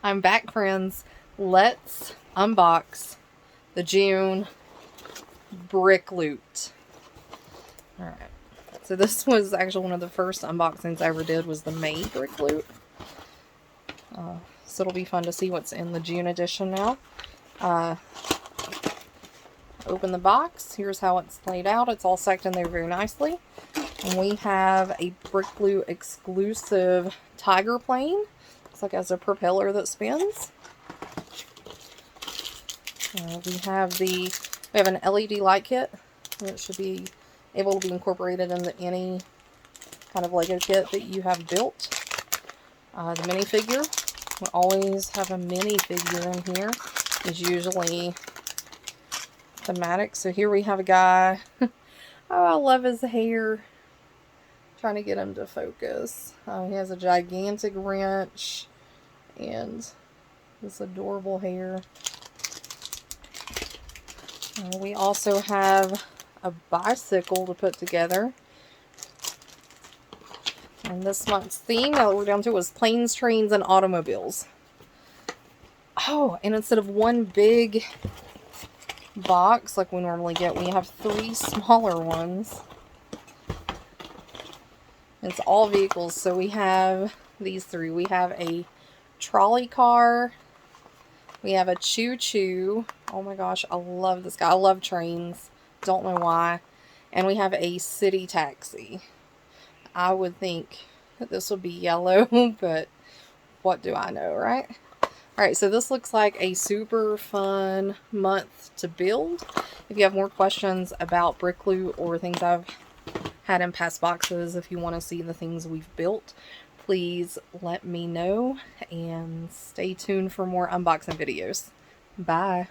I'm back, friends. Let's unbox the June brick loot. Alright, so this was actually one of the first unboxings I ever did, was the May brick loot. So it'll be fun to see what's in the June edition now. Open the box. Here's how it's laid out. It's all stacked in there very nicely. And we have a brick loot exclusive tiger plane. Looks like it has a propeller that spins. We have an LED light kit that should be able to be incorporated into any kind of Lego kit that you have built. The minifigure. We always have a minifigure in here. It's usually thematic. So here we have a guy. Oh, I love his hair. Trying to get him to focus. He has a gigantic wrench and this adorable hair. We also have a bicycle to put together. And this month's theme that we're down to was planes, trains, and automobiles. Oh, and instead of one big box like we normally get, we have 3 smaller ones. It's all vehicles, so we have these 3. We have a trolley car. We have a choo-choo. Oh my gosh, I love this guy. I love trains. Don't know why. And we have a city taxi. I would think that this would be yellow, but what do I know, right? Alright, so this looks like a super fun month to build. If you have more questions about brick loot or things I've had in past boxes, if you want to see the things we've built, please let me know and stay tuned for more unboxing videos. Bye.